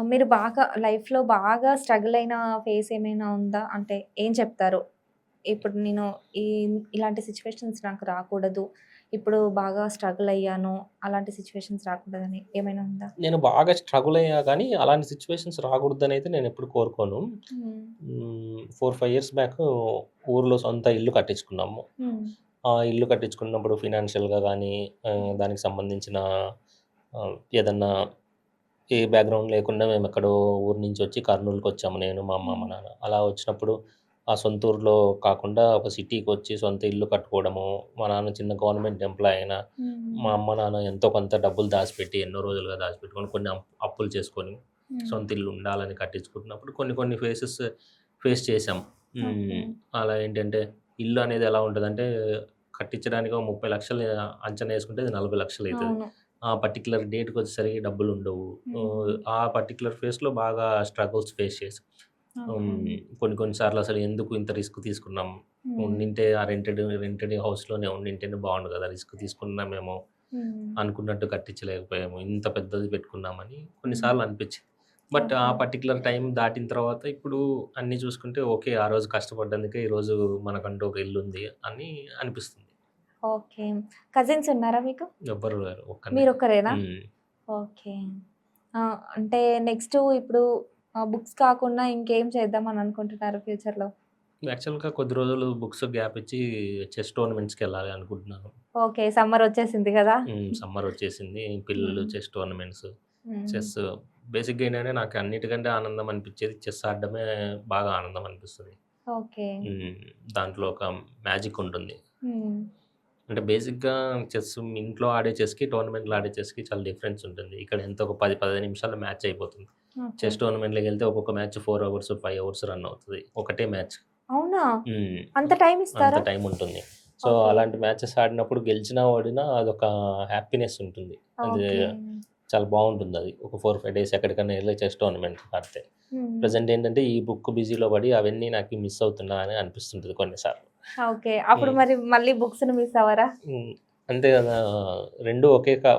మీరు బాగా లైఫ్‌లో బాగా స్ట్రగుల్ అయిన ఫేస్ ఏమైనా ఉందా? అంటే ఏం చెప్తారు? ఇప్పుడు నేను ఈ ఇలాంటి సిట్యుయేషన్స్ నాకు రాకూడదు. ఇప్పుడు బాగా స్ట్రగుల్ అయ్యాను. అలాంటి సిట్యుయేషన్స్ రాకూడదని ఏమైనా ఉందా? నేను బాగా స్ట్రగుల్ అయ్యా గానీ, అలాంటి సిట్యుయేషన్స్ రాకూడదనైతే నేనెప్పుడు కోరుకోను. హ్మ్. 4, 5 ఇయర్స్ బ్యాక్ ఊర్లో సొంత ఇల్లు కట్టించుకున్నాము. హ్మ్. ఆ ఇల్లు కట్టించుకున్నప్పుడు ఫినాన్షియల్‌గా గానీ, దానికి సంబంధించిన ఏదన్నా ఏ బ్యాక్‌గ్రౌండ్ లేకుండా మేమెక్కడో ఊరు నుంచొచ్చి కర్నూలుకొచ్చాము నేను, మా అమ్మ, మా హ్మ్. నాన్న. అలా వచ్చినప్పుడు ఆ సొంత ఊరులో కాకుండా ఒక సిటీకొచ్చి సొంత ఇల్లు కట్టుకోవడము, మా నాన్న చిన్న గవర్నమెంట్ ఎంప్లాయ్ అయినా, మా హ్మ్. అమ్మ, నాన్న ఎంతో కొంత డబ్బులు దాచిపెట్టి ఎన్నో రోజులుగా దాచిపెట్టుకొని కొన్ని అప్పులు చేసుకొని హ్మ్. సొంత ఇల్లు ఉండాలని కట్టించుకుంటున్నప్పుడు కొన్ని కొన్ని ఫేస్ చేశాం. ఓకే. హ్మ్. అలా ఏంటంటే ఇల్లు అనేది ఎలా ఉంటదంటే కట్టించడానికి ఒక 30,00,000 అంచనా యేసుకుంటే అది 40,00,000 అయితది. అవును. ఆ పర్టిక్యులర్ డేట్‌కొచ్చేసరికి డబ్బులుండవు. హ్మ్. ఆ పర్టిక్యులర్ ఫేస్‌లో బాగా స్ట్రగుల్స్ ఫేస్ చేశాం. ఓకే. కొన్ని కొన్ని సార్లు అసలు ఎందుకు ఇంత రిస్క్ తీసుకున్నాం? హ్మ్. ఉండింటే ఆ రెంటెడ్ హౌస్‌లోనే ఉండింటేనే బావుండు గదా! రిస్క్ తీసుకున్నామేమో హ్మ్. అనుకున్నట్టు కట్టించలేకపోయాము. ఇంత పెద్దది పెట్టుకున్నామని కొన్ని హ్మ్. సార్లు అనిపిచ్చింది. బట్ ఆ ఓకే. పర్టిక్యులర్ టైమ్ దాటిన తర్వాత ఇప్పుడు అన్నీ చూసుకుంటే ఓకే. ఆ రోజు కష్టపడ్డందుకే ఈరోజు మనకంటూ ఒక ఇల్లుంది అని అనిపిస్తుంది. ఓకే. కజిన్స్ ఉన్నారా మీకు? ఎవ్వరు లేరు. ఒక్కడినే. మీరొక్కరేనా? హ్మ్. ఓకే. అంటే నెక్స్టు ఇప్పుడు బుక్స్ కాకుండా ఇంకేం చేద్దామని అనుకుంటున్నారు ఫ్యూచర్‌లో? యాక్చువల్‌గా కొద్ది రోజులు బుక్స్ గ్యాప్ ఇచ్చి చెస్ టోర్నమెంట్స్‌కెళ్ళాలి అనుకుంటున్నాను. ఓకే. సమ్మరొచ్చేసింది గదా! సమ్మర్ వచ్చేసింది. పిల్లలు హ్మ్. చెస్ టోర్నమెంట్స్, హ్మ్. చెస్ బేసిక్‌గా ఏంటంటే నాకు అన్నిటికంటే ఆనందం అనిపించేది చెస్ ఆడడమే బాగా ఆనందం అనిపిస్తది. ఓకే. హ్మ్. దాంట్లో ఒక మ్యాజిక్ ఉంటుంది. హ్మ్. అంటే బేసిక్‌గా చెస్ ఇంట్లో ఆడే చెస్‌కి, టోర్నమెంట్‌లో ఆడే చెస్‌కి చాలా డిఫరెన్స్ ఉంటుంది. ఇక్కడ ఎంత ఒక 10, 15 నిమిషాల్లో మ్యాచ్ అయిపోతుంది. ఓకే. చెస్ టోర్నమెంట్‌లోకెళ్తే ఒక్కొక్క మ్యాచ్ 4 అవర్స్, 5 అవర్స్ రన్ అవుతది. ఒకటే మ్యాచ్. అవునా? హ్మ్. అంత టైమ్ అంత ఇస్తారా? టైముంటుంది. So, okay. అలాంటి మ్యాచెస్ ఆడినప్పుడు గెలిచినా, ఓడినా అదొక హ్యాపీనెస్ ఉంటుంది. అది ఓకే. చాలా బావుంటుందది. ఒక 4, 5 డేస్ ఎక్కడికన్నా ఎళ్లి చెస్ టోర్నమెంట్ ఆడితే. హ్మ్. ప్రెజెంట్ ఏంటంటే, ఈ బుక్ బిజీలో పడి అవన్నీ నాకు మిస్ అవుతున్నా అని అనిపిస్తుంటది కొన్నిసార్లు. ఓకే. అప్పుడు హ్మ్. మరి మళ్ళీ బుక్స్‌ని మిస్ అవ్వరా? హ్మ్. అంతే గదా! 2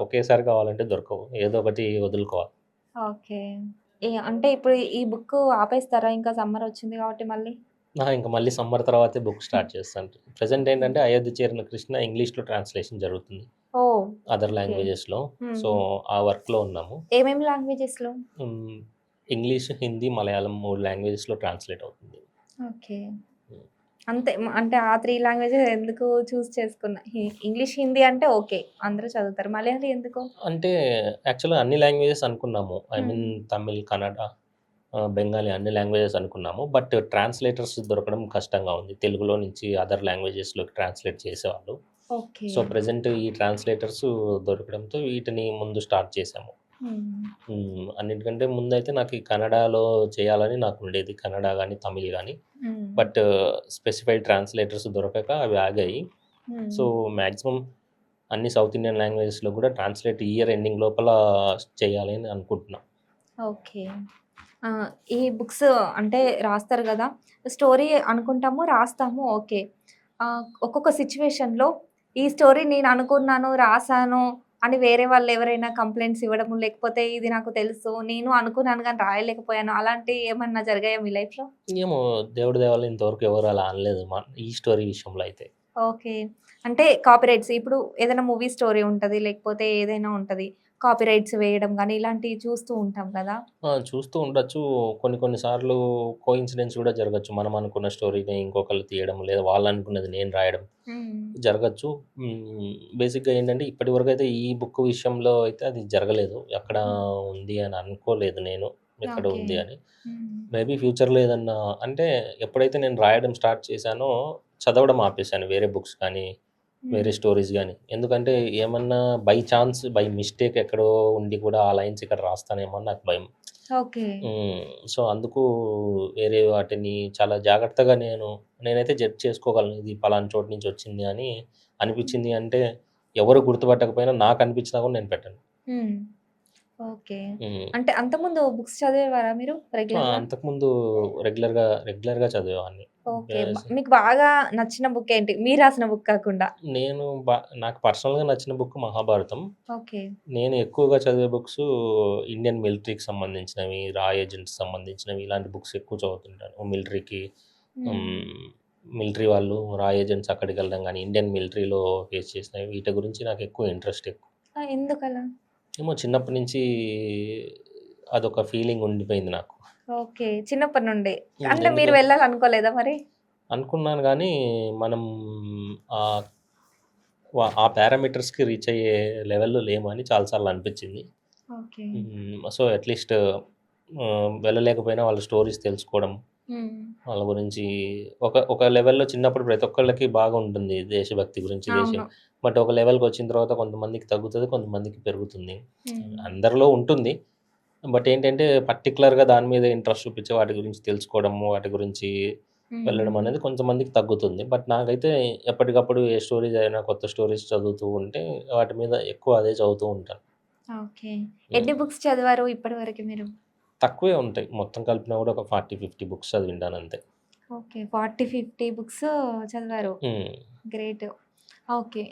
ఒకేసారి కావాలంటే దొరకవు. ఏదో ఒకటి వదులుకోవాలి. ఓకే. అంటే ఇప్పుడు ఈ బుక్కు ఆపేస్తారా? ఇంకా సమ్మరొచ్చింది కాబట్టి మళ్ళీ? ఇంక మళ్ళీ సమ్మర్ తర్వాతే బుక్ స్టార్ట్ చేస్తాను. Present okay. ఏంటంటే 'అయోధ్య చేరిన కృష్ణ' ఇంగ్లీష్‌లో ట్రాన్స్‌లేషన్ జరుగుతుంది. ఓహ్! Other okay. లాంగ్వేజెస్‌లో. So, hmm. ఆ వర్క్‌లో ఉన్నాము. ఏమేమి లాంగ్వేజెస్‌లో? హ్మ్. ఇంగ్లీష్, హిందీ, మలయాళం 3 లాంగ్వేజెస్‌లో ట్రాన్స్‌లేట్ అవుతుంది. ఓకే. హ్మ్. అంతే. అంటే ఆ 3 లాంగ్వేజెస్ ఎందుకు చూజ్ చేసుకున్న? ఇంగ్లీష్, హిందీ అంటే ఓకే. అందరూ చదువుతారు. మలయాళీ ఎందుకు? అంటే యాక్చువల్‌గా అన్ని లాంగ్వేజెస్ అనుకున్నాము. ఐ మీన్ హ్మ్. తమిళ్, కన్నడ, బెంగాలీ అన్ని లాంగ్వేజెస్ అనుకున్నాము. బట్ ట్రాన్స్‌లేటర్స్ దొరకడం కష్టంగా ఉంది. తెలుగులో నుంచి అదర్ లాంగ్వేజెస్‌లోకి ట్రాన్స్‌లేట్ చేసేవాళ్ళు. ఓకే. సో, ప్రెజెంట్ ఈ ట్రాన్స్‌లేటర్స్ దొరకడంతో వీటిని ముందు స్టార్ట్ చేశాము. హ్మ్. అన్నిటికంటే ముందైతే నాకు ఈ కన్నడలో చేయాలని నాకుండేది. కన్నడ గాని, తమిళ్ గాని. హ్మ్. బట్ స్పెసిఫైడ్ ట్రాన్స్‌లేటర్స్ దొరకక అవి ఆగాయి. హ్మ్. సో, మాక్సిమం అన్ని సౌత్ ఇండియన్ లాంగ్వేజెస్‌లో కూడా ట్రాన్స్‌లేట్ ఈ ఇయర్ ఎండింగ్ లోపల చేయాలి అని అనుకుంటున్నా. ఓకే. ఈ బుక్స్ అంటే రాస్తారు గదా! స్టోరీ అనుకుంటాము, రాస్తాము ఓకే. ఒక్కొక్క సిట్యుయేషన్‌లో ఈ స్టోరీ నేను అనుకున్నాను, రాసాను అని వేరే వాళ్ళెవరైనా కంప్లెయింట్స్ ఇవ్వడము, లేకపోతే ఇది నాకు తెలుసు, నేను అనుకున్నాను గానీ రాయలేకపోయాను. అలాంటియి ఏమన్నా జరిగాయా మీ లైఫ్‌లో? ఏమో దేవుడి దయ వల్ల ఇంతవరకు ఎవరు అలా అనలేదు. ఈ స్టోరీ విషయంలో అయితే. ఓకే. అంటే కాపీరైట్స్ ఇప్పుడు ఏదైనా మూవీ స్టోరీ ఉంటది. లేకపోతే ఏదైనా ఉంటది. కాపీరైట్స్ వేయడం గాని ఇలాంటివి చూస్తూ ఉంటాం గదా! చూస్తూ ఉండొచ్చు. కొన్ని కొన్ని సార్లు కోయిన్సిడెన్స్ కూడా జరగొచ్చు. మనం అనుకున్న స్టోరీని ఇంకొకళ్ళు తీయడం, లేదా వాళ్ళనుకున్నది నేను రాయడం హ్మ్. జరగచ్చు. బేసిక్‌గా ఏంటంటే ఇప్పటివరకైతే ఈ బుక్ విషయంలో అయితే అది జరగలేదు. ఎక్కడ హ్మ్. ఉంది అని అనుకోలేదు నేను. ఎక్కడ ఓకే. ఉంది అని. హ్మ్. మేబీ ఫ్యూచర్‌లో ఏదన్నా అంటే ఎప్పుడైతే నేను రాయడం స్టార్ట్ చేశానో చదవడం ఆపేశాను. వేరే బుక్స్ కానీ, వేరే హ్మ్. స్టోరీస్ గాని. ఎందుకంటే ఏమన్నా బై ఛాన్స్, బై మిస్టేక్ ఎక్కడో ఉండి కూడా ఆ లైన్స్ ఇక్కడ రాస్తానేమో అని నాకు భయం. ఓకే. హ్మ్. సో, అందుకు వేరే వాటిని చాలా జాగ్రత్తగా నేనైతే జడ్జ్ చేసుకోగలను. ఇది పలానా చోటు నుంచి వచ్చింది అని హ్మ్. అనిపించింది అంటే, ఎవరు గుర్తుపట్టకపోయినా నాకనిపించినా కూడా నేను పెట్టను. హ్మ్. ఓకే. హ్మ్. అంటే అంతకుముందు బుక్స్ చదివేవారా మీరు రెగ్యులర్‌గా? అంతకుముందు రెగ్యులర్‌గా చదివేవాడిని. ఓకే. బేస్ మీకు బాగా నచ్చిన బుక్ ఏంటి? మీరు రాసిన బుక్ కాకుండా? నేను నాకు పర్సనల్‌గా నచ్చిన బుక్ 'మహాభారతం.' ఓకే. నేను ఎక్కువగా చదివే బుక్సు ఇండియన్ మిలిటరీకి సంబంధించినవి, రా ఏజెంట్స్ సంబంధించినవి ఇలాంటి బుక్స్ ఎక్కువ చదువుతుంటాను. మిలిటరీకి హ్మ్. హ్మ్. మిలిటరీ వాళ్ళు రా ఏజెంట్స్ అక్కడికెళ్ళడం గాని, ఇండియన్ మిలిటరీలో ఫేస్ చేసినవి వీటి గురించి నాకు ఎక్కువ ఇంట్రెస్ట్ ఎక్కువ. ఎందుకలా? ఏమో చిన్నప్పటి నుంచి అదొక ఫీలింగ్ ఉండిపోయింది నాకు. ఓకే. చిన్నప్పటి నుండి. హ్మ్. అంటే మీరు వెళ్ళాలనుకోలేదా మరి? అనుకున్నాను గానీ, మనం ఆహ్, ఆ పారామీటర్స్‌కి రీచ్ అయ్యే లెవెల్‌లో లేము అని చాలా సార్లు అనిపిచ్చింది. ఓకే. సో, అట్‌లీస్ట్ వెళ్ళలేకపోయినా వాళ్ళ స్టోరీస్ తెలుసుకోవడం, హ్మ్. వాళ్ళ గురించి ఒక లెవెల్‌లో చిన్నప్పుడు ప్రతి ఒక్కళ్ళకి బాగా ఉంటుంది దేశభక్తి గురించి అవును. బట్ ఒక లెవెల్‌కొచ్చిన తర్వాత కొంతమందికి తగ్గుతది, కొంతమందికి పెరుగుతుంది. హ్మ్. అందరిలో ఉంటుంది. బట్ ఏంటంటే పర్టిక్యులర్‌గా దాని మీద ఇంట్రెస్ట్ చూపించి వాటి గురించి తెలుసుకోవడము, వాటి గురించి వెళ్ళడం హ్మ్. అనేది కొంతమందికి తగ్గుతుంది. బట్ నాకైతే ఎప్పటికప్పుడు ఏ స్టోరీ చదివినా కొత్త స్టోరీస్ చదువుతూ ఉంటే వాటి మీద ఎక్కువ అదే చదువుతూ ఉంటాను. ఓకే. హ్మ్. ఎన్ని బుక్స్ చదివారు ఇప్పటి వరకు మీరు? తక్కువే ఉంటాయి. మొత్తం కలిపినా కూడా ఒక 40, 50 బుక్స్ చదివింటానంతే. ఓకే. 40, 50 బుక్స్ చదివారు. హ్మ్. గ్రేట్. ఓకే.